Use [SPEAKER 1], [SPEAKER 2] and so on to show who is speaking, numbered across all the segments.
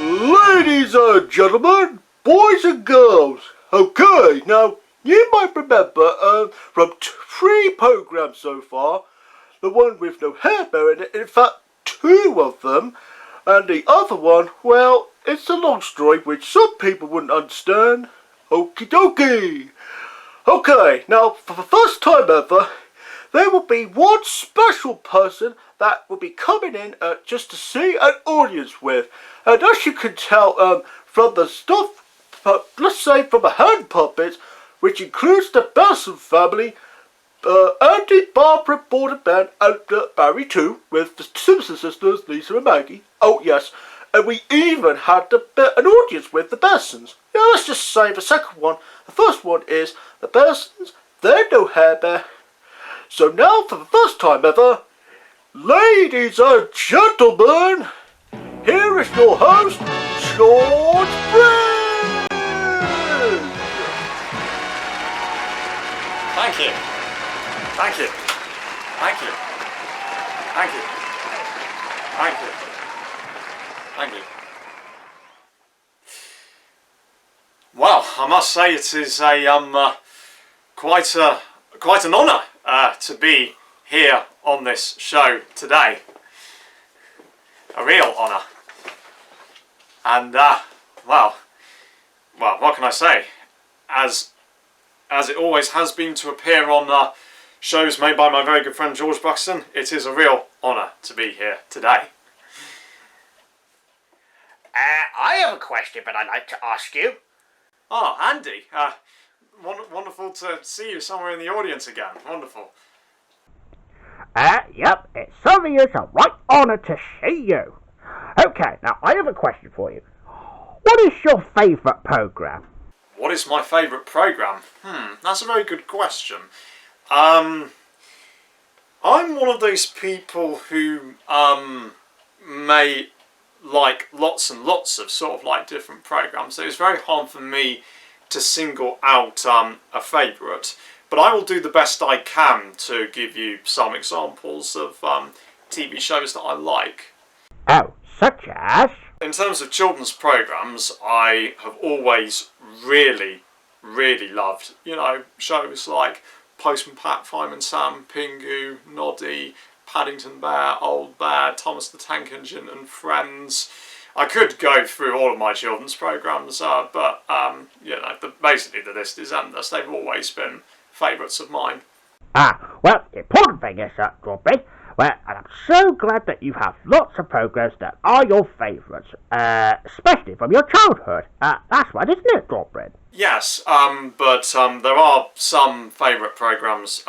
[SPEAKER 1] Ladies and gentlemen, boys and girls. Okay, now you might remember from three programs so far, the one with no hair bear in it, in fact two of them, and the other one, well, it's a long story which some people wouldn't understand. Okie dokie. Okay, now for the first time ever, there will be one special person that will be coming in just to see an audience with. And as you can tell from the stuff, let's say from the hand puppets, which includes the Besson family, Andy, Barbara, Border Ben, and Barry too, with the Simpson sisters, Lisa and Maggie. Oh yes, and we even had an audience with the Bessons. Yeah, let's just say the second one. The first one is the Bessons, they're no hair bear. So now, for the first time ever, ladies and gentlemen, here is your host, George Brind!
[SPEAKER 2] Thank you. Thank you. Thank you. Thank you. Thank you. Thank you. Well, I must say it is a quite an honour to be here on this show today. A real honour. And well, what can I say? As it always has been to appear on shows made by my very good friend George Buxton, it is a real honour to be here today.
[SPEAKER 3] I have a question that I'd like to ask you.
[SPEAKER 2] Oh, Andy, wonderful to see you somewhere in the audience again. Wonderful.
[SPEAKER 4] Yep, it certainly is a right honour to see you. Okay, now I have a question for you. What is your favourite programme?
[SPEAKER 2] What is my favourite programme? That's a very good question. I'm one of those people who may like lots and lots of sort of like different programmes, so it's very hard for me to single out a favourite, but I will do the best I can to give you some examples of TV shows that I like.
[SPEAKER 4] Oh, such as?
[SPEAKER 2] In terms of children's programmes, I have always really loved, shows like Postman Pat, Fireman Sam, Pingu, Noddy, Paddington Bear, Old Bear, Thomas the Tank Engine and Friends. I could go through all of my children's programmes, but basically the list is endless. They've always been favourites of mine.
[SPEAKER 4] Well, the important thing is, George Brind, and I'm so glad that you have lots of programmes that are your favourites, especially from your childhood. That's right, isn't it, George Brind?
[SPEAKER 2] Yes, but there are some favourite programmes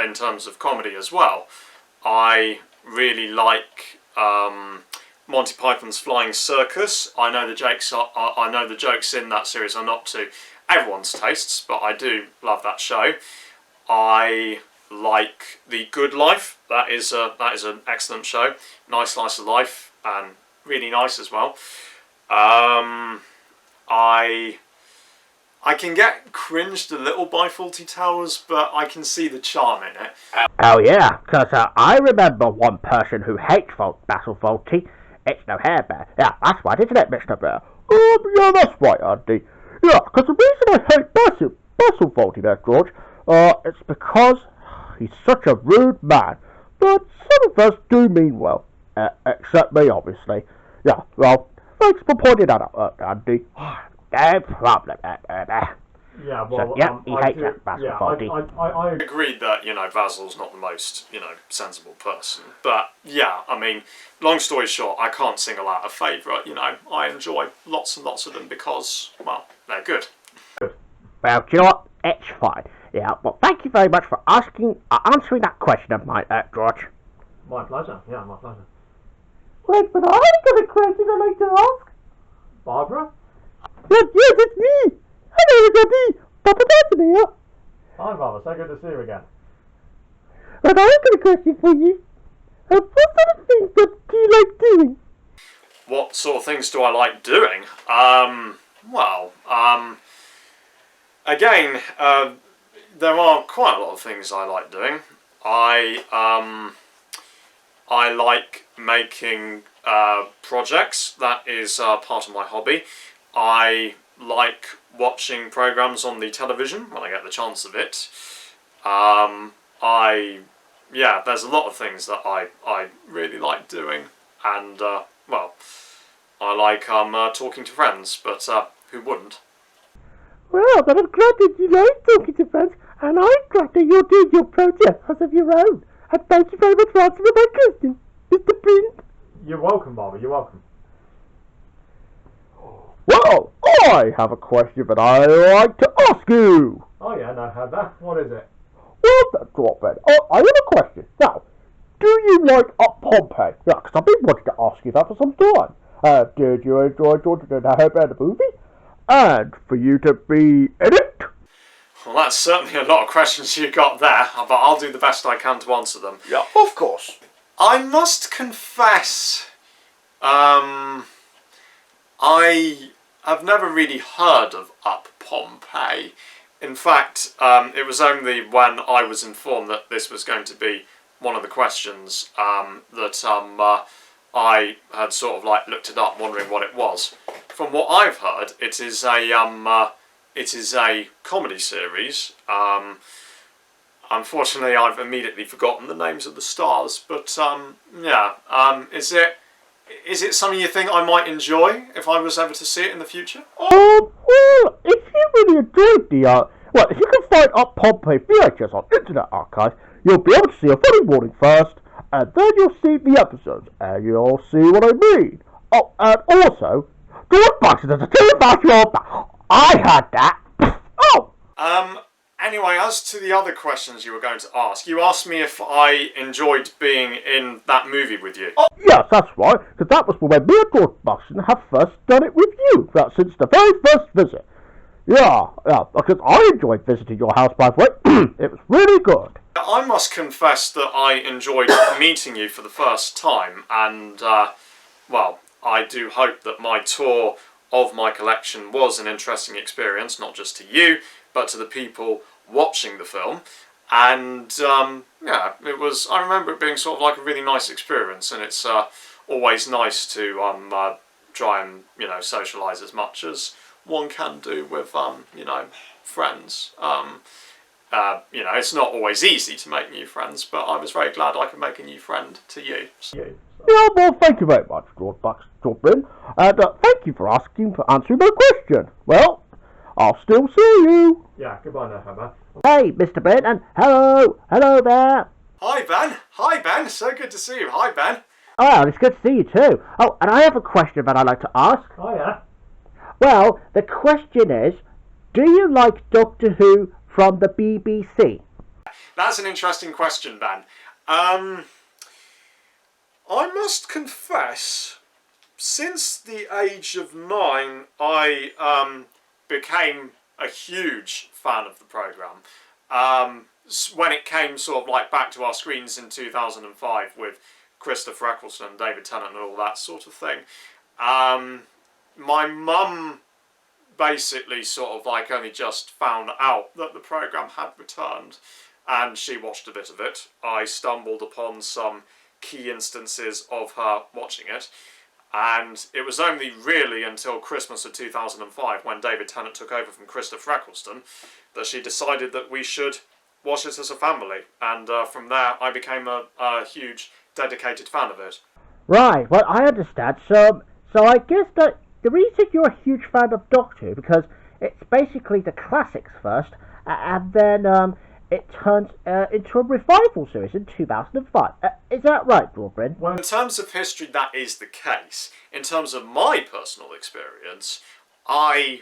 [SPEAKER 2] in terms of comedy as well. I really like Monty Python's Flying Circus. I know the jokes in that series are not to everyone's tastes, but I do love that show. I like The Good Life. That is an excellent show. Nice slice of life and really nice as well. I can get cringed a little by Fawlty Towers, but I can see the charm in it.
[SPEAKER 4] Oh yeah, because I remember one person who hates Basil Fawlty. It's no hair bear. Yeah, that's right, isn't it, Mr. Bear? Yeah, that's right, Andy. Yeah, because the reason I hate Basil Fawlty there, George, it's because he's such a rude man. But some of us do mean well, except me, obviously. Yeah, well, thanks for pointing that out, Andy. No problem.
[SPEAKER 5] Yeah, well,
[SPEAKER 4] so, yeah, he hates that Basil Fawlty.
[SPEAKER 2] I agreed that, Basil's not the most, sensible person. But, yeah, I mean, long story short, I can't single out a favourite, I enjoy lots and lots of them because, well, they're good.
[SPEAKER 4] Well, do you know what? It's fine. Yeah, well, thank you very much for answering that question of mine, George.
[SPEAKER 5] My pleasure, yeah, my pleasure.
[SPEAKER 4] Wait, but I've got a question I'd like to ask.
[SPEAKER 5] Barbara?
[SPEAKER 4] Yes, it's me. Hello, everybody. Papa Dawson here.
[SPEAKER 5] Hi, Barbara, so good to see you again.
[SPEAKER 4] And I've got a question for you. What sort of things do you like doing?
[SPEAKER 2] What sort of things do I like doing? Again, there are quite a lot of things I like doing. I I like making projects. That is part of my hobby. I like watching programs on the television when I get the chance of it. There's a lot of things that I really like doing, and I like talking to friends, but who wouldn't?
[SPEAKER 4] Well, then I'm glad that you like talking to friends, and I'm glad that you're doing your project as of your own. And thank you very much for answering my question, Mr. Brind.
[SPEAKER 5] You're welcome, Barbara. You're welcome.
[SPEAKER 4] Well, I have a question that I like to ask you.
[SPEAKER 5] Oh yeah, no, had that. What is it?
[SPEAKER 4] Well, that's all then. I have a question. Now, do you like Up Pompeii? Yeah, because I've been wanting to ask you that for some time. Did you enjoy George Brind the movie? And for you to be in it?
[SPEAKER 2] Well, that's certainly a lot of questions you got there, but I'll do the best I can to answer them.
[SPEAKER 1] Yeah, of course.
[SPEAKER 2] I must confess, I have never really heard of Up Pompeii. In fact, it was only when I was informed that this was going to be one of the questions that I had sort of like looked it up, wondering what it was. From what I've heard, it is a comedy series. Unfortunately, I've immediately forgotten the names of the stars, but is it something you think I might enjoy if I was ever to see it in the future?
[SPEAKER 4] Well, if you really enjoyed if you can find Up Pompeii VHS on Internet Archive, you'll be able to see a funny warning first, and then you'll see the episodes, and you'll see what I mean. Oh, and also, George Brind is a TV I heard that. Oh!
[SPEAKER 2] Anyway, as to the other questions you were going to ask, you asked me if I enjoyed being in that movie with you.
[SPEAKER 4] Oh, yes, that's right, because that was when me and George Brind have first done it with you, since the very first visit. Yeah, because I enjoyed visiting your house, by the way. It was really good.
[SPEAKER 2] I must confess that I enjoyed meeting you for the first time, and, I do hope that my tour of my collection was an interesting experience, not just to you, but to the people watching the film. And, it was, I remember it being sort of like a really nice experience, and it's always nice to try and, socialise as much as one can do with, friends. It's not always easy to make new friends, but I was very glad I could make a new friend to you. So.
[SPEAKER 4] Yeah, well, thank you very much, George Brind, and thank you for answering my question. Well, I'll still see you.
[SPEAKER 5] Yeah, goodbye now, Hammer.
[SPEAKER 4] Hey, Mr. Brind, and hello there.
[SPEAKER 2] Hi Ben, so good to see you. Hi Ben.
[SPEAKER 4] Oh, well, it's good to see you too. Oh, and I have a question that I'd like to ask.
[SPEAKER 5] Oh yeah.
[SPEAKER 4] Well, the question is, do you like Doctor Who from the BBC?
[SPEAKER 2] That's an interesting question, Ben. I must confess, since the age of 9, I became a huge fan of the programme. When it came sort of like back to our screens in 2005 with Christopher Eccleston, David Tennant and all that sort of thing, my mum basically sort of like only just found out that the programme had returned, and she watched a bit of it. I stumbled upon some key instances of her watching it, and it was only really until Christmas of 2005, when David Tennant took over from Christopher Eccleston, that she decided that we should watch it as a family, and from there I became a huge dedicated fan of it.
[SPEAKER 4] Right, well, I understand. So I guess that the reason you're a huge fan of Doctor Who, because it's basically the classics first, and then it turns into a revival series in 2005. Is that right, George Brind?
[SPEAKER 2] In terms of history, that is the case. In terms of my personal experience, the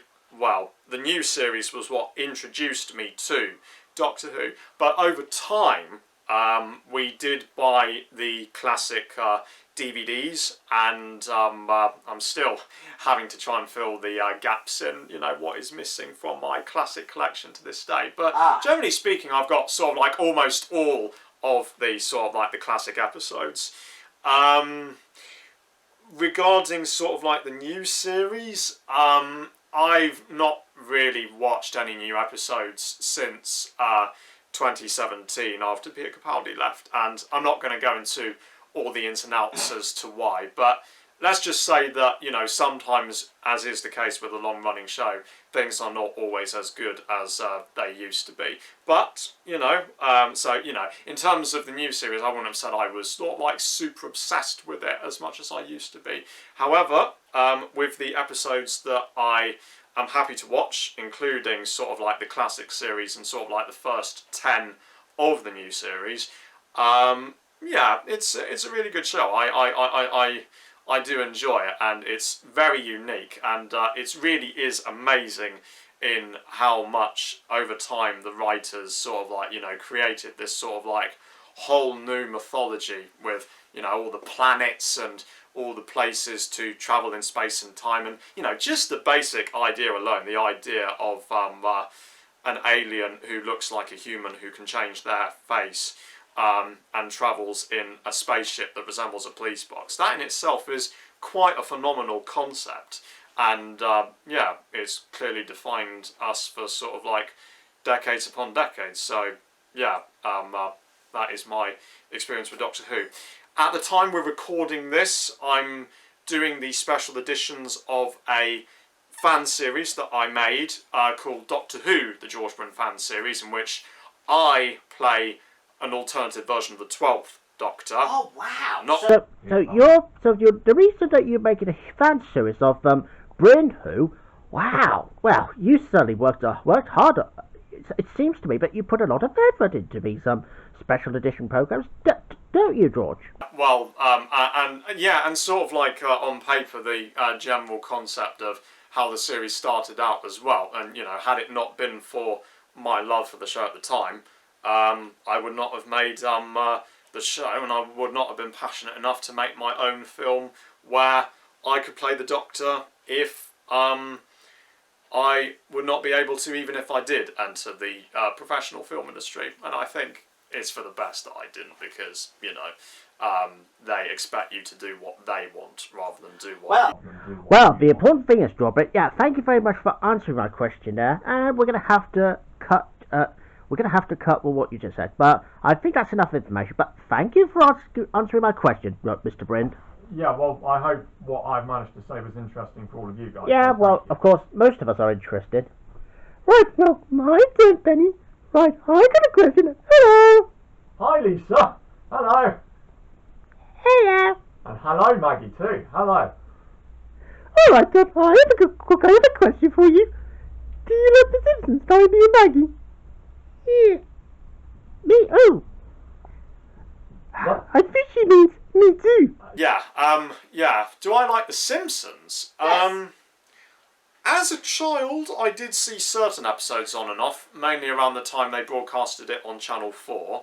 [SPEAKER 2] new series was what introduced me to Doctor Who, but over time, we did buy the classic DVDs, and I'm still having to try and fill the gaps in, what is missing from my classic collection to this day. But generally speaking, I've got sort of like almost all of the sort of like the classic episodes. Regarding sort of like the new series, I've not really watched any new episodes since 2017 after Peter Capaldi left, and I'm not going to go into all the ins and outs as to why. But let's just say that, sometimes, as is the case with a long-running show, things are not always as good as they used to be. But, in terms of the new series, I wouldn't have said I was not like super obsessed with it as much as I used to be. However, with the episodes that I am happy to watch, including sort of like the classic series and sort of like the first 10 of the new series, it's a really good show. I do enjoy it, and it's very unique, and it really is amazing in how much over time the writers sort of like, created this sort of like whole new mythology with, all the planets and all the places to travel in space and time, and, just the basic idea alone, the idea of an alien who looks like a human who can change their face, and travels in a spaceship that resembles a police box. That in itself is quite a phenomenal concept, and it's clearly defined us for sort of like decades upon decades. So that is my experience with Doctor Who. At the time we're recording this, I'm doing the special editions of a fan series that I made called Doctor Who, the George Brind fan series, in which I play an alternative version of the 12th Doctor.
[SPEAKER 3] Oh, wow.
[SPEAKER 2] Not
[SPEAKER 4] So the reason that you're making a fan series of Brind Who, wow. Well, you certainly worked hard. It seems to me that you put a lot of effort into these special edition programs, don't you, George?
[SPEAKER 2] Well, and sort of like on paper, the general concept of how the series started out as well, and had it not been for my love for the show at the time, I would not have made the show, and I would not have been passionate enough to make my own film where I could play the Doctor if I would not be able to, even if I did enter the professional film industry. And I think it's for the best that I didn't, because they expect you to do what they want rather than do what.
[SPEAKER 4] Well, the important thing is, George, thank you very much for answering my question there, and we're going to have to cut. We're going to have to cut with what you just said, but I think that's enough information. But thank you for answering my question, Mr. Brind.
[SPEAKER 5] Yeah, well, I hope what I've managed to say was interesting for all of you guys.
[SPEAKER 4] Yeah,
[SPEAKER 5] so
[SPEAKER 4] well, of course, most of us are interested. Right, well, my turn, Penny. Right, I got a question. Hello.
[SPEAKER 5] Hi, Lisa. Hello.
[SPEAKER 4] Hello.
[SPEAKER 5] And hello, Maggie, too. Hello.
[SPEAKER 4] All right, then, I have a question for you. Do you love The Simpsons, starring me and Maggie? Yeah. Me? Oh.
[SPEAKER 5] What?
[SPEAKER 4] I think she means me too.
[SPEAKER 2] Yeah. Do I like The Simpsons?
[SPEAKER 3] Yes.
[SPEAKER 2] As a child, I did see certain episodes on and off, mainly around the time they broadcasted it on Channel 4.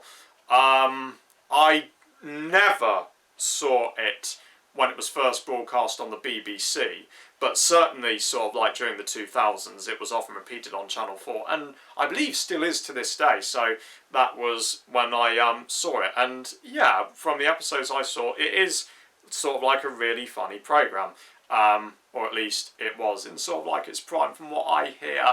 [SPEAKER 2] I never saw it when it was first broadcast on the BBC, but certainly sort of like during the 2000s it was often repeated on Channel 4, and I believe still is to this day, so that was when I saw it. And yeah, from the episodes I saw, it is sort of like a really funny programme, or at least it was in sort of like its prime. From what I hear,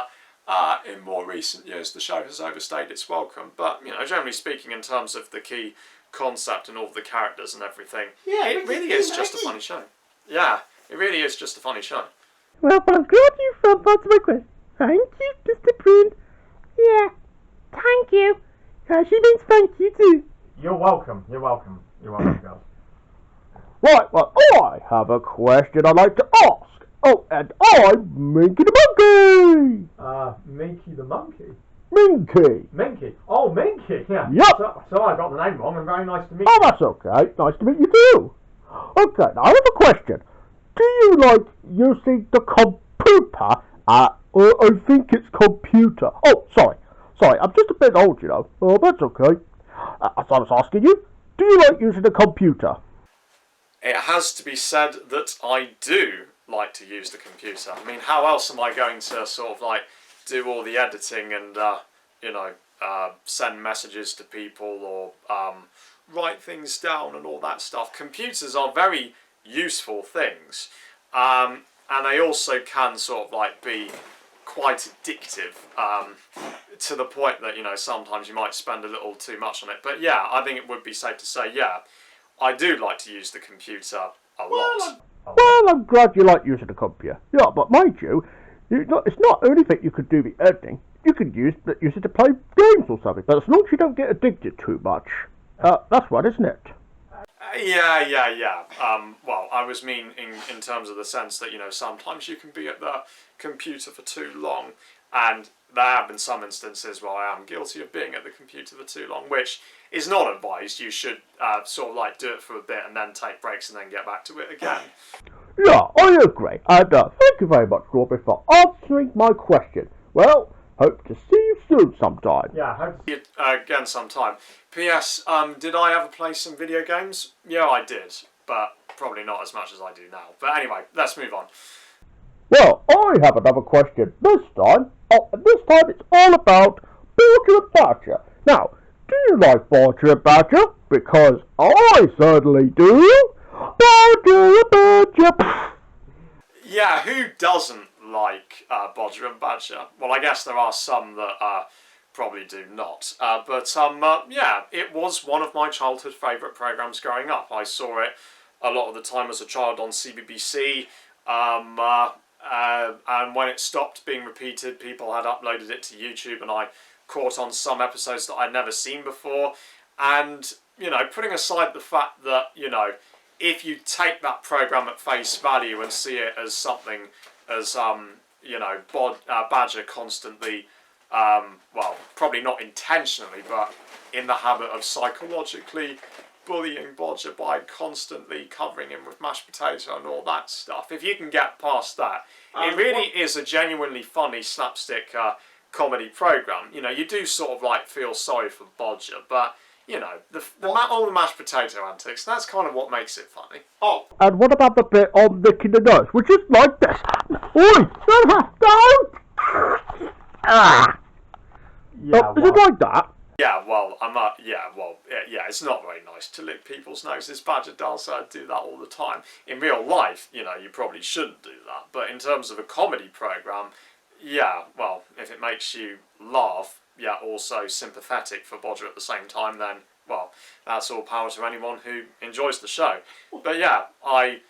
[SPEAKER 2] in more recent years the show has overstayed its welcome, but generally speaking, in terms of the key concept and all of the characters and everything,
[SPEAKER 3] Yeah,
[SPEAKER 2] it really is just a funny show. Yeah, it really is just a funny show.
[SPEAKER 4] Well, I'm glad you found part of my question. Thank you, Mr. Brind. Yeah, thank you. She means thank you too.
[SPEAKER 5] You're welcome. You're welcome. You're welcome, girls.
[SPEAKER 4] Right, well, I have a question I'd like to ask. Oh, and I'm Minky the Monkey.
[SPEAKER 5] Minky the Monkey?
[SPEAKER 4] Minky.
[SPEAKER 5] Minky? Oh, Minky, yeah.
[SPEAKER 4] Yep.
[SPEAKER 5] So I got the name wrong, and very nice to meet
[SPEAKER 4] Oh,
[SPEAKER 5] you.
[SPEAKER 4] that's okay. Nice to meet you too. Okay, now I have a question. Do you like using the computer? Or I think it's computer. Oh, sorry. I'm just a bit old, you know. Oh, that's okay. So I was asking you, do you like using the computer?
[SPEAKER 2] It has to be said that I do like to use the computer. I mean, how else am I going to sort of like do all the editing and, send messages to people or write things down and all that stuff? Computers are very useful things, and they also can sort of like be quite addictive, to the point that sometimes you might spend a little too much on it. But yeah, I think it would be safe to say, yeah, I do like to use the computer a lot.
[SPEAKER 4] Well, I'm glad you like using the computer. Yeah, but mind you, it's not only that you could do the editing. You could use it to play games or something. But as long as you don't get addicted too much, that's right, isn't it?
[SPEAKER 2] Yeah. Well, I was mean in terms of the sense that, sometimes you can be at the computer for too long, and there have been some instances where I am guilty of being at the computer for too long, which is not advised. You should sort of like do it for a bit and then take breaks and then get back to it again.
[SPEAKER 4] Yeah, I agree. And thank you very much, Robbie, for answering my question. Well, hope to see you soon sometime.
[SPEAKER 5] Yeah, hope
[SPEAKER 2] See you again sometime. P.S. Did I ever play some video games? Yeah, I did, but probably not as much as I do now. But anyway, let's move on.
[SPEAKER 4] Well, I have another question this time. Oh, and this time it's all about Badger and Badger. Now, do you like Badger and Badger? Because I certainly do. Badger and Badger.
[SPEAKER 2] Yeah, who doesn't like Bodger and Badger? Well, I guess there are some that probably do not. Yeah, it was one of my childhood favourite programmes growing up. I saw it a lot of the time as a child on CBBC. And when it stopped being repeated, people had uploaded it to YouTube, and I caught on some episodes that I'd never seen before. And, putting aside the fact that, if you take that programme at face value and see it as something as, Badger constantly, probably not intentionally, but in the habit of psychologically bullying Bodger by constantly covering him with mashed potato and all that stuff. If you can get past that, it really is a genuinely funny slapstick comedy programme. You do sort of like feel sorry for Bodger, but all the mashed potato antics, that's kind of what makes it funny. Oh,
[SPEAKER 4] And what about the bit on licking the nose, which is like this? Oi! Don't! Ah!
[SPEAKER 5] yeah.
[SPEAKER 4] Is it like that?
[SPEAKER 2] it's not very nice to lick people's noses. Badger does do that all the time. In real life, you probably shouldn't do that. But in terms of a comedy programme, if it makes you laugh, also sympathetic for Bodger at the same time, then, that's all power to anyone who enjoys the show. But I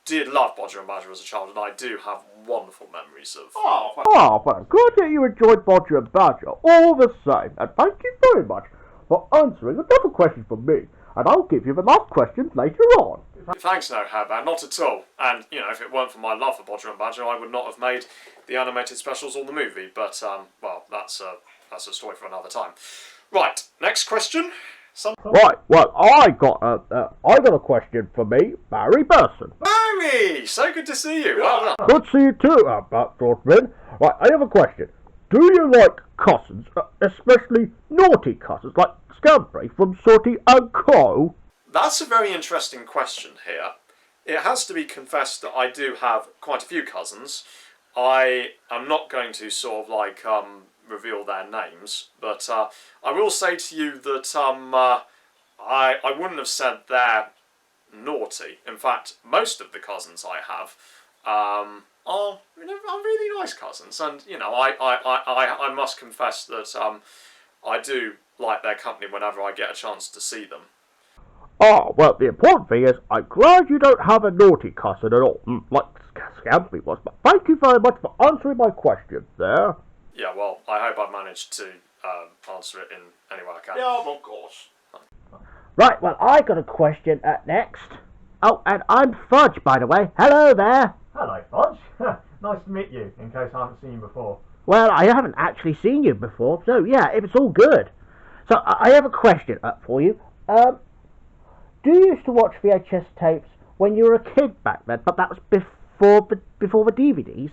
[SPEAKER 2] did love Bodger and Badger as a child, and I do have wonderful memories of...
[SPEAKER 4] Oh, well, good that you enjoyed Bodger and Badger, all the same. And thank you very much for answering another question from me. And I'll give you the last question later on.
[SPEAKER 2] Thanks, no, Herbert, not at all. And, if it weren't for my love for Bodger and Badger, I would not have made the animated specials or the movie. But, that's a story for another time. Right, next question.
[SPEAKER 4] Right, well, I got a question for me, Barry Burson.
[SPEAKER 2] Barry! So good to see you. Well done.
[SPEAKER 4] Good to see you too, George Brind. Right, I have a question. Do you like cousins, especially naughty cousins, like Scampery from Sorty and Co?
[SPEAKER 2] That's a very interesting question here. It has to be confessed that I do have quite a few cousins. I am not going to sort of like reveal their names, but I will say to you that I wouldn't have said they're naughty. In fact, most of the cousins I have are really nice cousins, and I must confess that I do like their company whenever I get a chance to see them.
[SPEAKER 4] Oh, well, the important thing is, I'm glad you don't have a naughty cousin at all, like Scampery was, but thank you very much for answering my question there.
[SPEAKER 2] Yeah, well, I hope I've managed to answer it in any way I can.
[SPEAKER 1] Yeah, of course.
[SPEAKER 4] Right, well, I got a question next. Oh, and I'm Fudge, by the way. Hello there.
[SPEAKER 5] Hello, Fudge. Nice to meet you, in case I haven't seen you before.
[SPEAKER 4] Well, I haven't actually seen you before, so yeah, it's all good. So, I have a question for you. Do you used to watch VHS tapes when you were a kid back then, but that was before the DVDs?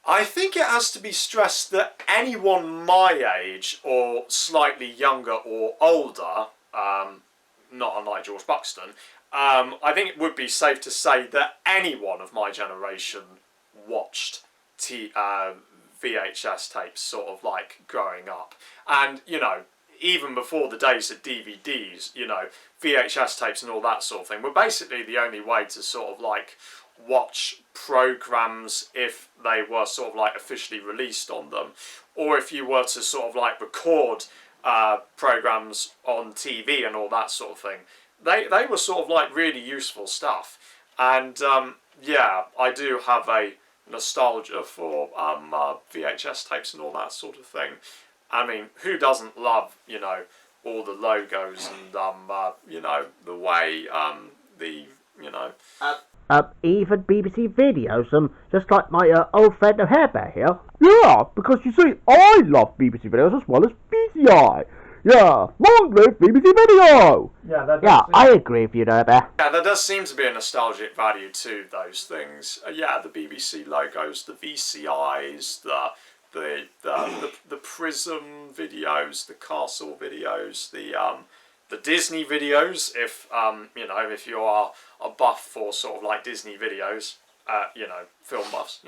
[SPEAKER 2] I think it has to be stressed that anyone my age, or slightly younger or older, not unlike George Buxton, I think it would be safe to say that anyone of my generation watched VHS tapes sort of like growing up. And, even before the days of DVDs, VHS tapes and all that sort of thing were basically the only way to sort of like watch programs if they were sort of like officially released on them, or if you were to sort of like record programs on TV and all that sort of thing. they were sort of like really useful stuff. And yeah, I do have a nostalgia for VHS tapes and all that sort of thing. I mean, who doesn't love, all the logos and the way
[SPEAKER 4] Even BBC videos, just like my old friend the Hairbear here. Yeah, because you see, I love BBC videos as well as BCI. Yeah, long live BBC Video!
[SPEAKER 5] Yeah,
[SPEAKER 4] I agree with you, Hairbear.
[SPEAKER 2] Yeah, there does seem to be a nostalgic value to those things. Yeah, the BBC logos, the VCIs, the Prism videos, the Castle videos, the Disney videos. If you are a buff for sort of like Disney videos, film buffs,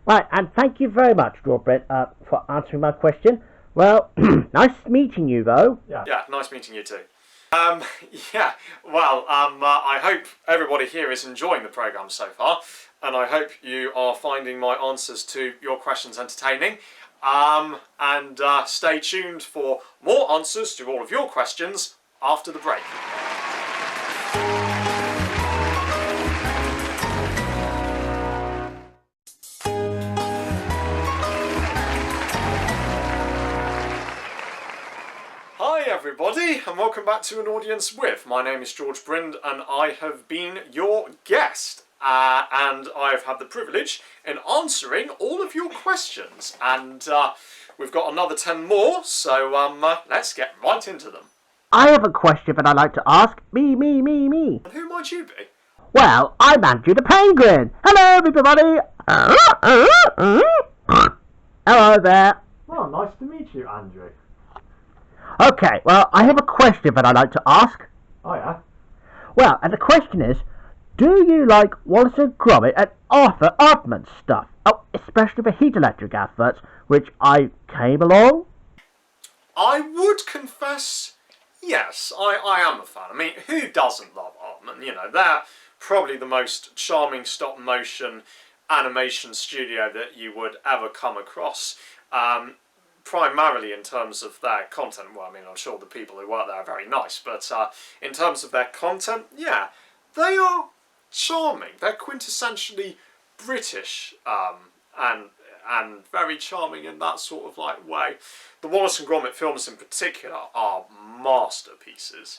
[SPEAKER 4] Right, and thank you very much, George Brind, for answering my question. Well, nice meeting you, though.
[SPEAKER 2] Yeah, nice meeting you too. Yeah, well, I hope everybody here is enjoying the programme so far, and I hope you are finding my answers to your questions entertaining. And stay tuned for more answers to all of your questions after the break. Hi everybody, and welcome back to An Audience With. My name is George Brind, and I have been your guest. And I've had the privilege in answering all of your questions. And we've got another 10 more, so let's get right into them.
[SPEAKER 4] I have a question that I'd like to ask. Me.
[SPEAKER 2] And who might you be?
[SPEAKER 4] Well, I'm Andrew the Penguin. Hello, everybody. Hello there.
[SPEAKER 5] Well, nice to meet you, Andrew.
[SPEAKER 4] Okay, well, I have a question that I'd like to ask.
[SPEAKER 5] Oh, yeah?
[SPEAKER 4] Well, and the question is, do you like Wallace and Gromit and Arthur Aardman's stuff? Oh, especially the Heat Electric adverts, which I came along?
[SPEAKER 2] I would confess, yes, I am a fan. I mean, who doesn't love Aardman? They're probably the most charming stop-motion animation studio that you would ever come across. Primarily in terms of their content. Well, I mean, I'm sure the people who work there are very nice, but in terms of their content, yeah, they are charming. They're quintessentially British and very charming in that sort of like way. The Wallace and Gromit films in particular are masterpieces.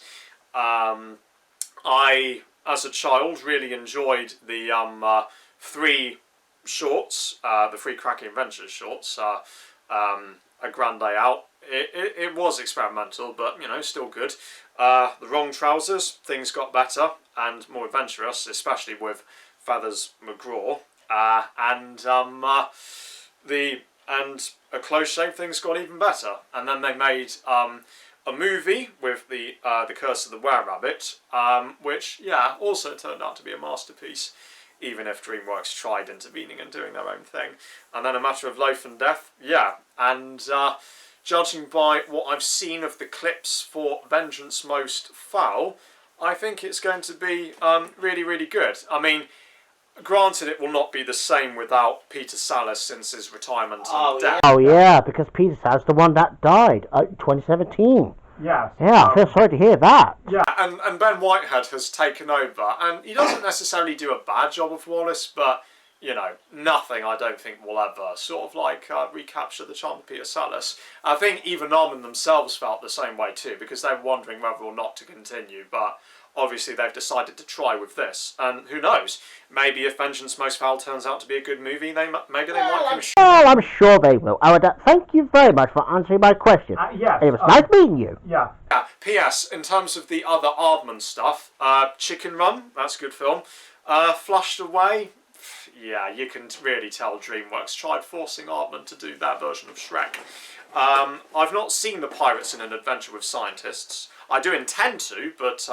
[SPEAKER 2] I, as a child, really enjoyed the 3 shorts, the 3 Cracking Adventures shorts. A Grand Day Out. It was experimental, but still good. The Wrong Trousers, things got better and more adventurous, especially with Feathers McGraw. And A Close Shave, things got even better. And then they made a movie with the Curse of the Were-Rabbit, which also turned out to be a masterpiece, even if DreamWorks tried intervening and doing their own thing. And then A Matter of Life and Death, and judging by what I've seen of the clips for Vengeance Most Foul, I think it's going to be really, really good. I mean, granted, it will not be the same without Peter Sallis since his retirement and death.
[SPEAKER 4] Oh, yeah, because Peter Sallis, the one that died in 2017.
[SPEAKER 5] Yes.
[SPEAKER 4] Yeah, I feel sorry to hear that.
[SPEAKER 5] Yeah.
[SPEAKER 2] And Ben Whitehead has taken over, and he doesn't necessarily do a bad job of Wallace, but, nothing I don't think will ever sort of like recapture the charm of Peter Sallis. I think even Arman themselves felt the same way too, because they were wondering whether or not to continue, but obviously they've decided to try with this, and who knows, maybe if Vengeance Most Foul turns out to be a good movie, maybe they might finish.
[SPEAKER 4] Well, I'm sure they will. Thank you very much for answering my question.
[SPEAKER 5] Yes.
[SPEAKER 4] It was nice meeting you.
[SPEAKER 5] Yeah.
[SPEAKER 2] P.S. In terms of the other Aardman stuff, Chicken Run, that's a good film. Flushed Away, yeah, you can really tell DreamWorks tried forcing Aardman to do their version of Shrek. I've not seen The Pirates in an Adventure with Scientists. I do intend to, but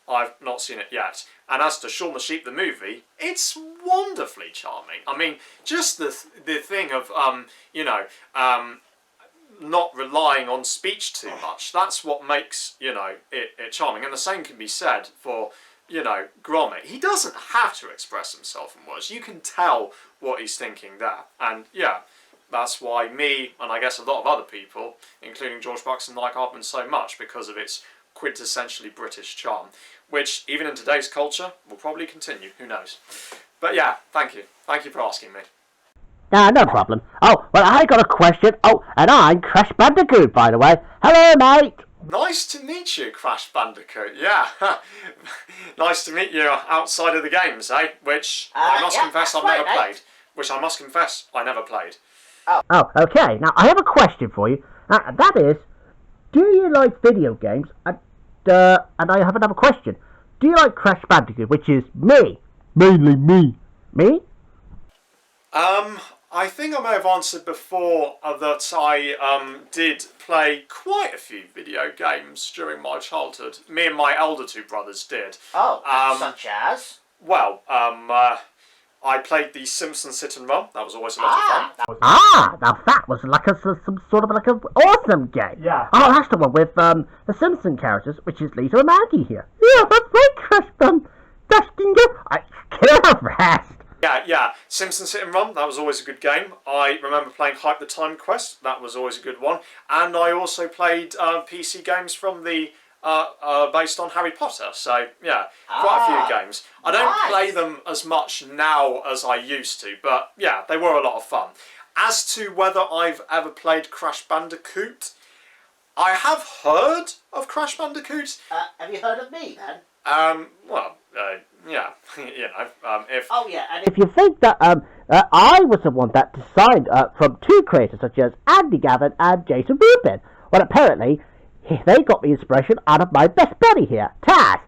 [SPEAKER 2] I've not seen it yet. And as to Shaun the Sheep the movie, it's wonderfully charming. I mean, just the thing of not relying on speech too much. That's what makes it charming. And the same can be said for Gromit. He doesn't have to express himself in words. You can tell what he's thinking there. And that's why me, and I guess a lot of other people, including George Buxton, like Aardman so much, because of its quintessentially British charm, which even in today's culture will probably continue. Who knows? But yeah, thank you. Thank you for asking me.
[SPEAKER 4] No problem. Oh, well, I got a question. Oh, and I'm Crash Bandicoot, by the way. Hello, mate.
[SPEAKER 2] Nice to meet you, Crash Bandicoot. Yeah, nice to meet you outside of the games, eh? Which I must confess I've never played. Which I must confess I never played.
[SPEAKER 4] Oh, okay. Now, I have a question for you. That is, do you like video games? And I have another question. Do you like Crash Bandicoot, which is me? Mainly me. Me?
[SPEAKER 2] I think I may have answered before that I did play quite a few video games during my childhood. Me and my elder two brothers did.
[SPEAKER 3] Such as?
[SPEAKER 2] Well, I played the Simpsons Hit and Run. That was always a lot of fun.
[SPEAKER 4] Now that was like some sort of like an awesome game.
[SPEAKER 5] Yeah.
[SPEAKER 4] Oh, that's the one with the Simpson characters, which is Lisa and Maggie here. Yeah, that's right, Crash I can't rest.
[SPEAKER 2] Yeah. Simpsons Hit and Run, that was always a good game. I remember playing Hype the Time Quest, that was always a good one. And I also played PC games from the based on Harry Potter. So, yeah, quite a few games. I don't play them as much now as I used to, but yeah, they were a lot of fun. As to whether I've ever played Crash Bandicoot, I have heard of Crash Bandicoot.
[SPEAKER 3] Have you heard of me, then?
[SPEAKER 2] Yeah, if...
[SPEAKER 3] Oh, yeah, and
[SPEAKER 4] If you think that I was the one that designed from two creators such as Andy Gavin and Jason Rubin, well, apparently they got the inspiration out of my best buddy here, Taz.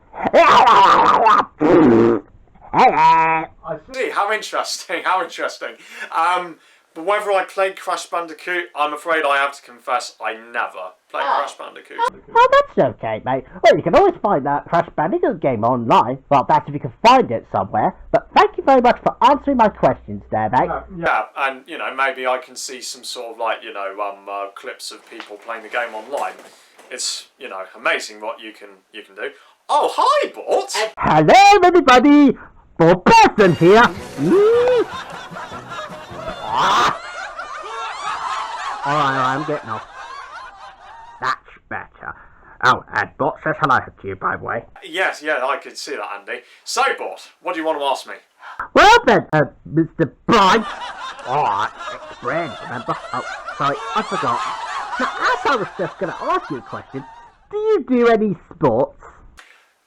[SPEAKER 5] I
[SPEAKER 2] See, how interesting. But whether I played Crash Bandicoot, I'm afraid I have to confess I never played Crash Bandicoot.
[SPEAKER 4] Oh, that's okay, mate. Well, you can always find that Crash Bandicoot game online. Well, that's if you can find it somewhere. But thank you very much for answering my questions there, mate.
[SPEAKER 2] Yeah, and, maybe I can see some sort of, clips of people playing the game online. It's, amazing what you can do. Oh, hi, Bort!
[SPEAKER 4] Hello, everybody! Bob Person here! Alright, I'm getting off. That's better. Oh, and Bot says hello to you, by the way.
[SPEAKER 2] Yes, I could see that, Andy. So, Bort, what do you want to ask me?
[SPEAKER 4] Well then, Mr. Brind. Alright, it's Brind, remember? Oh, sorry, I forgot. Now, as I was just going to ask you a question, do you do any sports?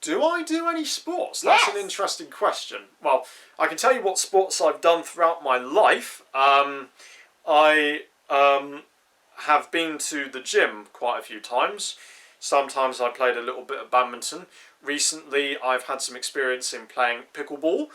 [SPEAKER 2] Do I do any sports? That's an interesting question. Well, I can tell you what sports I've done throughout my life. I have been to the gym quite a few times. Sometimes I played a little bit of badminton. Recently, I've had some experience in playing pickleball.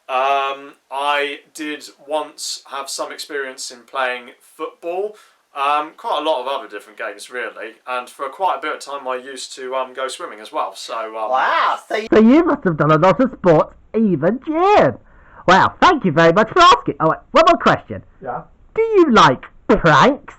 [SPEAKER 2] I did once have some experience in playing football. Quite a lot of other different games, really. And for quite a bit of time, I used to go swimming as well. So
[SPEAKER 3] wow,
[SPEAKER 4] So you must have done a lot of sports, even gym. Well, thank you very much for asking. Oh, wait, one more question.
[SPEAKER 5] Yeah.
[SPEAKER 4] Do you like pranks?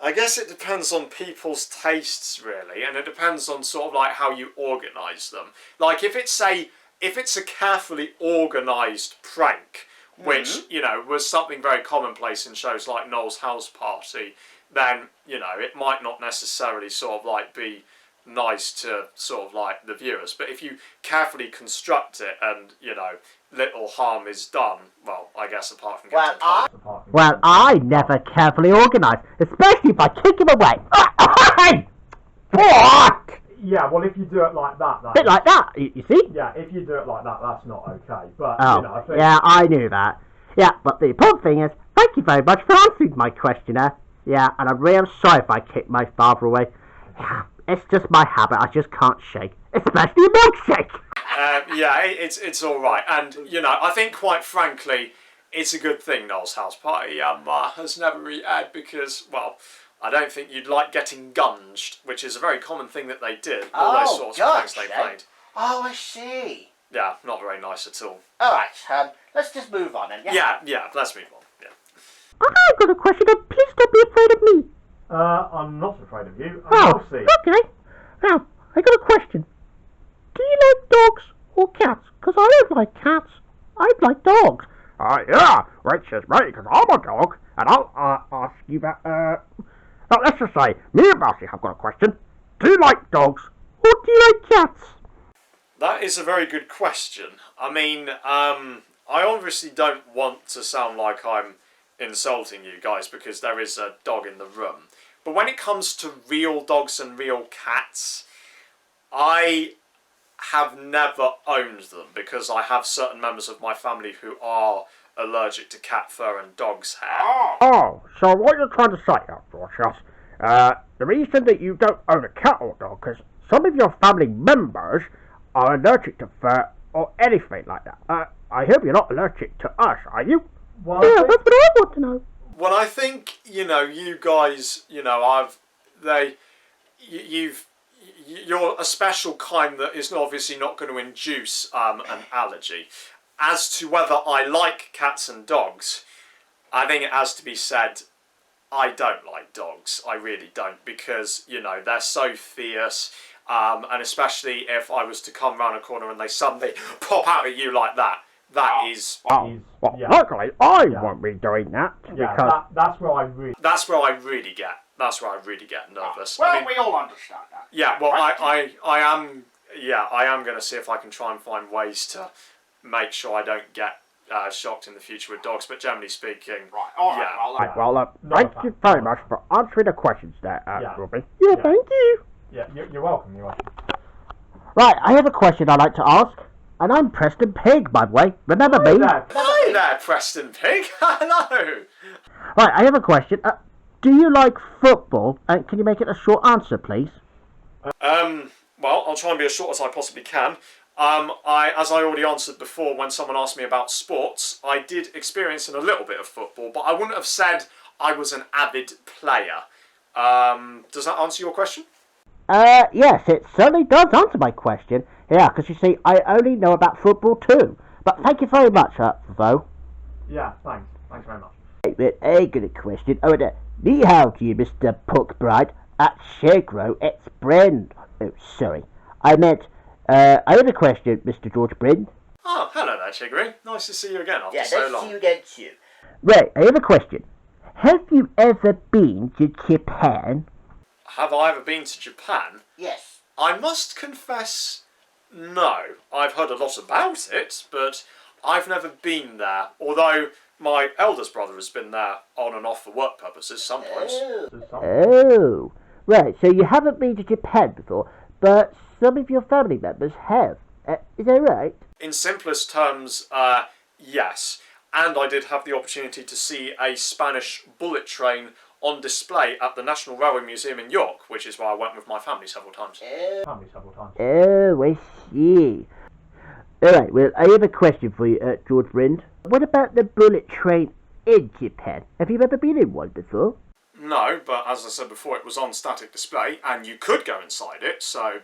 [SPEAKER 2] I guess it depends on people's tastes, really, and it depends on sort of like how you organise them. Like if it's a carefully organised prank, which was something very commonplace in shows like Noel's House Party, then it might not necessarily sort of like be nice to sort of like the viewers. But if you carefully construct it and little harm is done, well, I guess apart from getting caught.
[SPEAKER 4] Well, I never carefully organise, especially by kicking away. What?
[SPEAKER 5] Yeah, well, if you do it like that,
[SPEAKER 4] Bit like that, you see?
[SPEAKER 5] yeah, if you do it like that, that's not okay. But
[SPEAKER 4] Oh,
[SPEAKER 5] I think
[SPEAKER 4] yeah, I knew that. Yeah, but the important thing is, thank you very much for answering my questionnaire. Yeah, and I'm really sorry if I kicked my father away. Yeah, it's just my habit, I just can't shake. Especially a milkshake!
[SPEAKER 2] It's all right, and I think quite frankly, it's a good thing Noel's House Party has never really had because, well, I don't think you'd like getting gunged, which is a very common thing that they did. All those sorts of things they played.
[SPEAKER 3] Oh, I see.
[SPEAKER 2] Yeah, not very nice at all.
[SPEAKER 3] All right, let's just move on then.
[SPEAKER 2] Yeah, let's move on. Yeah.
[SPEAKER 4] I've got a question, and please don't be afraid of me.
[SPEAKER 5] I'm not afraid of you.
[SPEAKER 4] Oh,
[SPEAKER 5] We'll see.
[SPEAKER 4] okay. Now, I got a question. Do you like dogs or cats? Because I don't like cats. I like dogs. Yeah, which is me, because I'm a dog. And I'll ask you that, Now, let's just say, me and Marcy have got a question. Do you like dogs, or do you like cats?
[SPEAKER 2] That is a very good question. I mean, I obviously don't want to sound like I'm insulting you guys because there is a dog in the room. But when it comes to real dogs and real cats, I have never owned them because I have certain members of my family who are allergic to cat fur and dog's hair.
[SPEAKER 4] Oh, so what you're trying to say, George, the reason that you don't own a cat or dog is some of your family members are allergic to fur or anything like that. I hope you're not allergic to us, are you?
[SPEAKER 5] Well,
[SPEAKER 4] Yeah, that's what I want to know.
[SPEAKER 2] Well, I think, you guys, you're a special kind that is obviously not going to induce an allergy. As to whether I like cats and dogs, I think it has to be said, I don't like dogs. I really don't, because, they're so fierce, and especially if I was to come round a corner and they suddenly pop out at you like that, that is...
[SPEAKER 4] Well,
[SPEAKER 5] yeah.
[SPEAKER 4] luckily, I won't be doing that,
[SPEAKER 5] Yeah,
[SPEAKER 4] because...
[SPEAKER 5] that's where I really...
[SPEAKER 2] That's where I really get nervous.
[SPEAKER 3] Well,
[SPEAKER 2] I mean,
[SPEAKER 3] we all understand that.
[SPEAKER 2] yeah, well, I am going to see if I can try and find ways to make sure I don't get shocked in the future with dogs, but generally speaking,
[SPEAKER 3] Right, all right,
[SPEAKER 2] yeah.
[SPEAKER 3] well,
[SPEAKER 4] Right, well, thank you very much for answering the questions there,
[SPEAKER 5] Yeah.
[SPEAKER 4] Ruby. Yeah, thank you.
[SPEAKER 5] Yeah, you're welcome, you're welcome.
[SPEAKER 4] Right, I have a question I'd like to ask, and I'm Preston Pig, by the way. Remember me?
[SPEAKER 2] Hi there, Preston Pig. Hello.
[SPEAKER 4] Right, I have a question. Do you like football? And can you make it a short answer, please?
[SPEAKER 2] Well, I'll try and be as short as I possibly can. As I already answered before when someone asked me about sports, I did experience in a little bit of football, but I wouldn't have said I was an avid player. Does that answer your question?
[SPEAKER 4] Yes, it certainly does answer my question. Yeah, because you see, I only know about football too. But thank you very much, Vo.
[SPEAKER 5] Yeah, thanks. Thanks very much.
[SPEAKER 4] But I got a question. Oh, ni hao to you, Mr. Brind. At Shagro, it's Brind. Oh, sorry. I meant, I have a question, Mr. George Brind.
[SPEAKER 2] Oh, hello there, Chigri. Nice to see you again after
[SPEAKER 3] yeah,
[SPEAKER 2] so
[SPEAKER 3] let's
[SPEAKER 2] long.
[SPEAKER 3] see you again too.
[SPEAKER 4] Right, I have a question. Have you ever been to Japan?
[SPEAKER 2] Have I ever been to Japan?
[SPEAKER 3] Yes.
[SPEAKER 2] I must confess, no. I've heard a lot about it, but I've never been there. Although my eldest brother has been there on and off for work purposes sometimes.
[SPEAKER 4] Oh, right, so you haven't been to Japan before, but some of your family members have. Is that right?
[SPEAKER 2] In simplest terms, yes. And I did have the opportunity to see a Spanish bullet train on display at the National Railway Museum in York, which is where I went with my family several times.
[SPEAKER 5] Family several times.
[SPEAKER 4] Oh, I see. Alright, well, I have a question for you, George Brind. What about the bullet train in Japan? Have you ever been in one before?
[SPEAKER 2] No, but as I said before, it was on static display, and you could go inside it, so,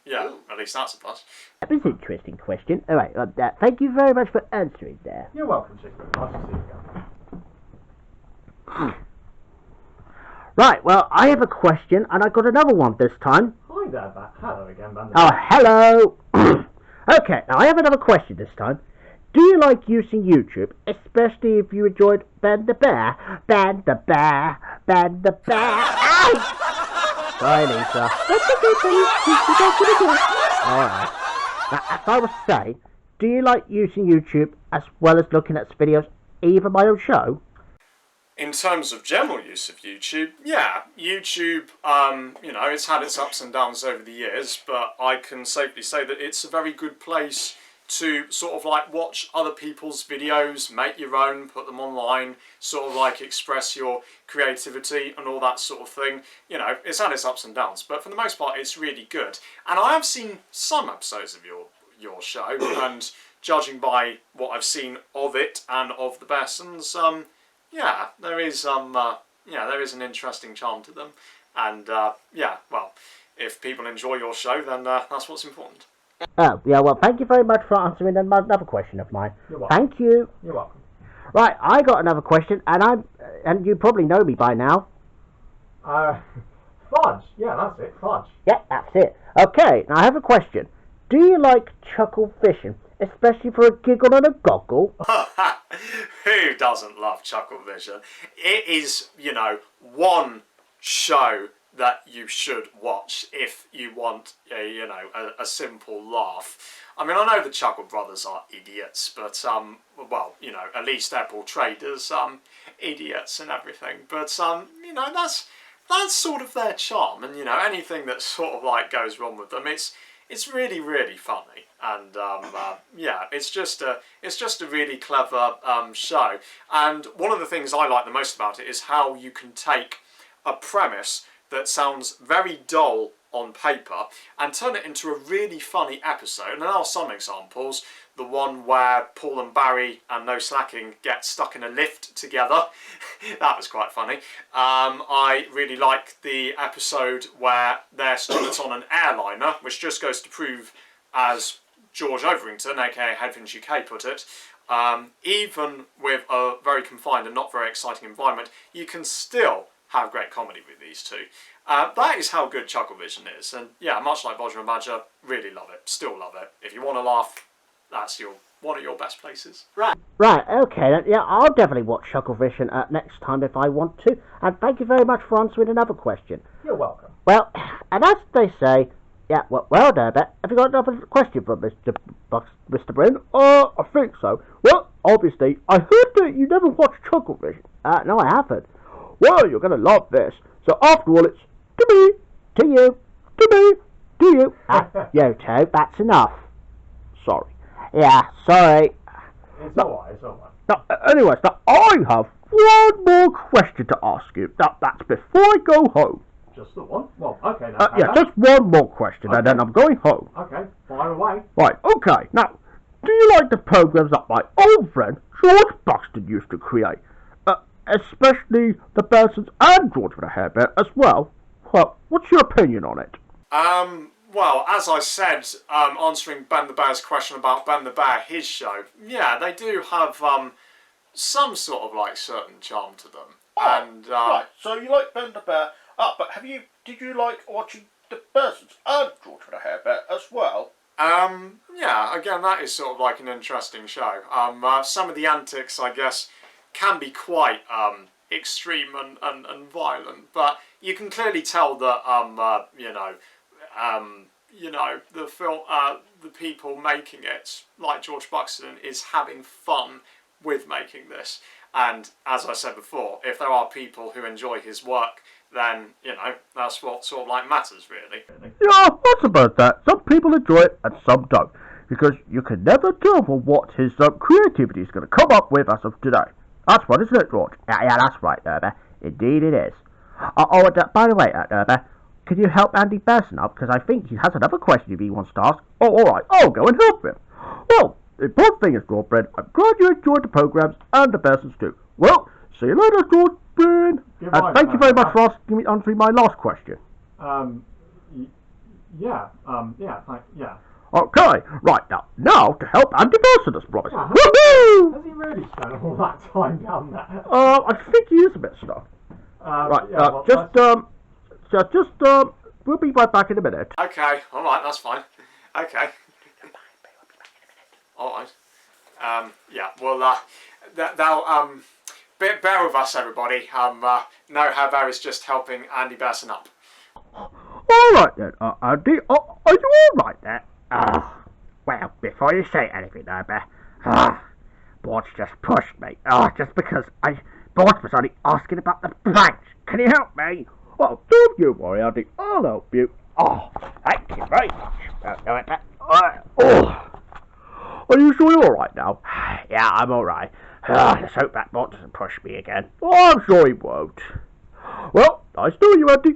[SPEAKER 2] yeah, at least that's a plus.
[SPEAKER 4] That was an interesting question. Alright, thank you very much for answering there.
[SPEAKER 5] You're welcome, Chico. Nice to see you again.
[SPEAKER 4] Right, well, I have a question, and I got another one this time.
[SPEAKER 5] Hi there, hello again, Bandit.
[SPEAKER 4] Oh, hello! Okay, now I have another question this time. Do you like using YouTube, especially if you enjoyed Ban the Bear? Ban the Bear, Ban the Bear. Ow! Sorry, Lisa. Alright. Now, as I was saying, do you like using YouTube as well as looking at videos, even my own show?
[SPEAKER 2] In terms of general use of YouTube, yeah, YouTube, it's had its ups and downs over the years, but I can safely say that it's a very good place to sort of like watch other people's videos, make your own, put them online, sort of like express your creativity and all that sort of thing. It's had its ups and downs, but for the most part, it's really good. And I have seen some episodes of your show, and judging by what I've seen of it and of the Bessons, yeah, there is an interesting charm to them, and if people enjoy your show, then that's what's important.
[SPEAKER 4] Oh, yeah, well, thank you very much for answering another question of mine.
[SPEAKER 5] You're welcome.
[SPEAKER 4] Thank you.
[SPEAKER 5] You're welcome.
[SPEAKER 4] Right, I got another question, and you probably know me by now.
[SPEAKER 5] Fudge. Yeah, that's it, fudge.
[SPEAKER 4] Yeah, that's it. Okay, now I have a question. Do you like chuckle fishing, especially for a giggle and a goggle?
[SPEAKER 2] Who doesn't love Chuckle Vision? It is, one show that you should watch if you want a simple laugh. I mean, I know the Chuckle Brothers are idiots, but well, at least they're portrayed as idiots and everything. But that's sort of their charm, and anything that sort of like goes wrong with them, it's really, really funny, and it's just a really clever show. And one of the things I like the most about it is how you can take a premise that sounds very dull on paper and turn it into a really funny episode. And there are some examples. The one where Paul and Barry and No Slacking get stuck in a lift together. That was quite funny. I really like the episode where they're stewards on an airliner, which just goes to prove, as George Overington, aka Headphones UK, put it, even with a very confined and not very exciting environment, you can still have great comedy with these two. That is how good Chucklevision is, and yeah, much like Bodger and Badger, really love it, still love it. If you want to laugh, that's one of your best places.
[SPEAKER 4] Right, okay then. Yeah, I'll definitely watch Chucklevision next time if I want to, and thank you very much for answering another question.
[SPEAKER 5] You're welcome.
[SPEAKER 4] Well, and as they say, yeah, well there, Bet. Have you got another question from Mr. Brind? I think so. Well, obviously, I heard that you never watched Chucklevision. No, I haven't. Well, you're going to love this. So after all, it's to me, to you, to me, to you. You two, that's enough. Sorry. Yeah, sorry.
[SPEAKER 5] It's alright.
[SPEAKER 4] Now, anyways, now I have one more question to ask you. Now, that's before I go home.
[SPEAKER 5] Just the one? Well, okay then.
[SPEAKER 4] Yeah, just one more question,
[SPEAKER 5] Okay.
[SPEAKER 4] and then I'm going home.
[SPEAKER 5] Okay, fire away.
[SPEAKER 4] Right, okay. Now, do you like the programs that my old friend George Buxton used to create? Especially the Bearsons and George with a Hair Bear as well. Well, what's your opinion on it?
[SPEAKER 2] Well, as I said, answering Ben the Bear's question about Ben the Bear, his show, yeah, they do have some sort of like certain charm to them. And
[SPEAKER 1] Right, so you like Ben the Bear, but did you like watching the Bearsons and George with a Hair Bear as well?
[SPEAKER 2] Yeah, again, that is sort of like an interesting show. Some of the antics, I guess, can be quite extreme and violent, but you can clearly tell that the film, the people making it, like George Buxton, is having fun with making this. And as I said before, if there are people who enjoy his work, then that's what sort of like matters, really.
[SPEAKER 4] Yeah, that's about that. Some people enjoy it and some don't, because you can never tell what his creativity is going to come up with as of today. That's right, isn't it, George? Yeah, that's right, Nerber. Indeed it is. By the way, Nerber, can you help Andy Bearson up? Because I think he has another question if he wants to ask. Oh, alright, I'll go and help him. Well, the important thing is, George Brind, I'm glad you enjoyed the programmes and the Bearsons too. Well, see you later, George Brind. And thank you very much for answering my last question.
[SPEAKER 5] Yeah.
[SPEAKER 4] Okay, right, now to help Andy Bearson as promised.
[SPEAKER 5] Yeah,
[SPEAKER 4] Woohoo!
[SPEAKER 5] Has he really spent all that time down there?
[SPEAKER 4] I think he is a bit stuffed. Right, we'll be right back in a minute.
[SPEAKER 2] Okay, alright, that's fine. Okay. Alright. Yeah, well, bear with us, everybody. No Hair Bear is just helping Andy Bearson up.
[SPEAKER 4] Alright then, Andy, are you alright there? Well, before you say anything there, Bear, Bort just pushed me. Just because Bort was only asking about the planks. Can you help me? Well, don't you worry, Andy, I'll help you. Thank you very much. Are you sure you're alright now? Yeah, I'm alright. Let's hope that Bort doesn't push me again. I'm sure he won't. Well, nice to you, Andy.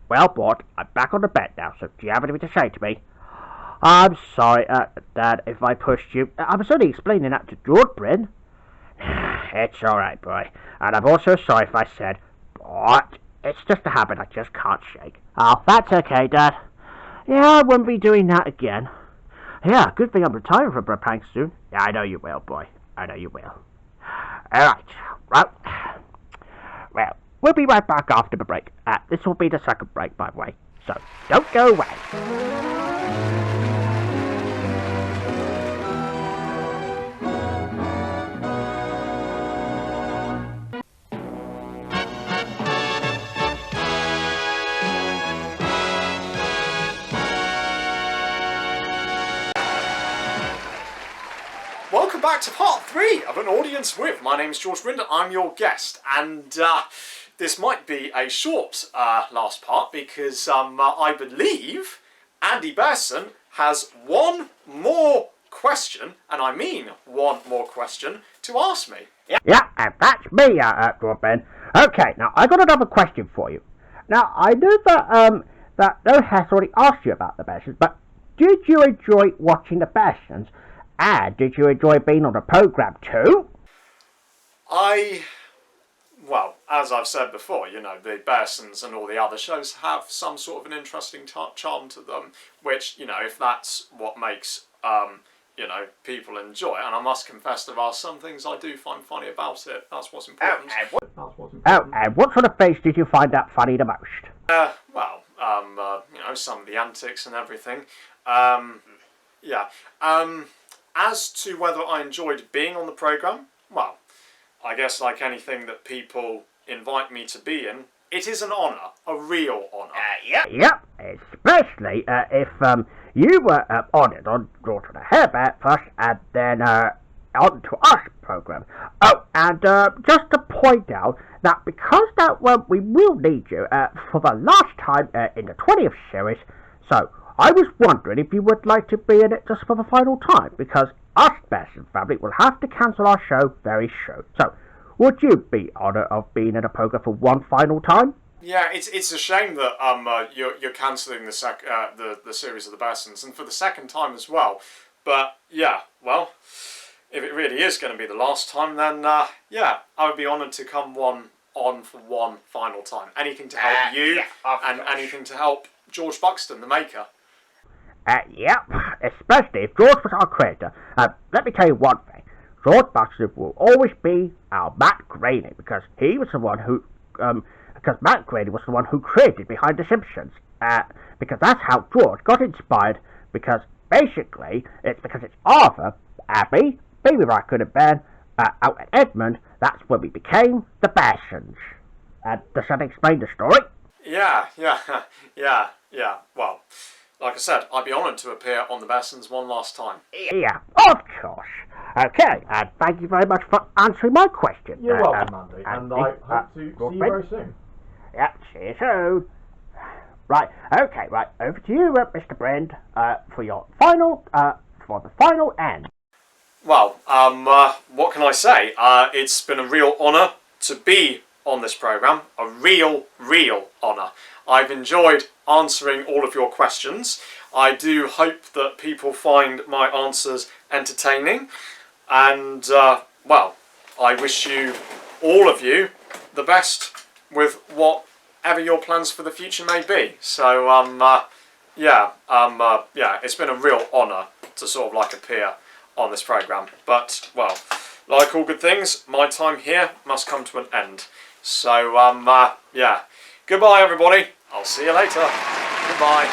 [SPEAKER 4] Well, Bort, I'm back on the bed now, so do you have anything to say to me? I'm sorry, Dad, if I pushed you. I was only explaining that to George Brind. It's alright, boy. And I'm also sorry if I said, Bort, it's just a habit I just can't shake. Oh, that's okay, Dad. Yeah, I won't be doing that again. Yeah, good thing I'm retiring from pranks soon. Yeah, I know you will, boy. I know you will. Alright, well, we'll be right back after the break. This will be the second break, by the way. So, don't go away.
[SPEAKER 2] back to part 3 of An Audience With. My name's George Brind, I'm your guest, and this might be a short last part because I believe Andy Bearson has one more question, and I mean one more question, to ask me.
[SPEAKER 4] Yeah, and that's me, George Brind. Okay, now I got another question for you. Now, I know that No has already asked you about the Bearsons, but did you enjoy watching the Bearsons? And did you enjoy being on the programme too?
[SPEAKER 2] Well, as I've said before, you know, the Bearsons and all the other shows have some sort of an interesting charm to them, which, you know, if that's what makes, you know, people enjoy it. And I must confess there are some things I do find funny about it. That's what's important.
[SPEAKER 4] And what sort of things did you find that funny the most?
[SPEAKER 2] You know, some of the antics and everything. Yeah. As to whether I enjoyed being on the programme, well, I guess like anything that people invite me to be in, it is an honour, a real honour.
[SPEAKER 4] Yep, especially if you were honoured on George the Hairbat first and then on to us programme. Oh, and just to point out that because that we will need you for the last time in the 20th series, so I was wondering if you would like to be in it just for the final time, because us Bearson family will have to cancel our show very soon. So, would you be honoured of being in a programme for one final time?
[SPEAKER 2] Yeah, it's a shame that you're cancelling the series of the Bearsons, and for the second time as well. But yeah, well, if it really is going to be the last time, then yeah, I would be honoured to come on for one final time. Anything to help you, and anything to help George Buxton, the maker.
[SPEAKER 4] Yep, especially if George was our creator. Let me tell you one thing. George Buxton will always be our Matt Groening, because he was the one who, because Matt Groening was the one who created Behind the Simpsons. Because that's how George got inspired, because basically, it's because it's Arthur, Abby, Baby Raccoon and Ben, out at Edmund, that's when we became the Bearsons. Does that explain the story?
[SPEAKER 2] Yeah. Well, like I said, I'd be honoured to appear on the Bearsons one last time.
[SPEAKER 4] Yeah, of course. Okay, and thank you very much for answering my question.
[SPEAKER 5] You're welcome, Andy, and I hope to see you very soon.
[SPEAKER 4] Yep, see you soon. Right, okay, right, over to you, Mr. Brind, for your final, for the final end.
[SPEAKER 2] Well, what can I say? It's been a real honour to be on this programme. A real honour. I've enjoyed answering all of your questions. I do hope that people find my answers entertaining. And, well, I wish you, all of you, the best with whatever your plans for the future may be. So, yeah, it's been a real honour to sort of like appear on this programme. But, well, like all good things, my time here must come to an end. So, yeah. Goodbye, everybody. I'll see you later. Goodbye.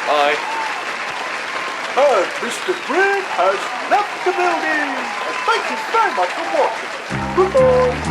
[SPEAKER 2] Bye.
[SPEAKER 1] And Mr. Brind has left the building. And thank you very much for watching. Goodbye.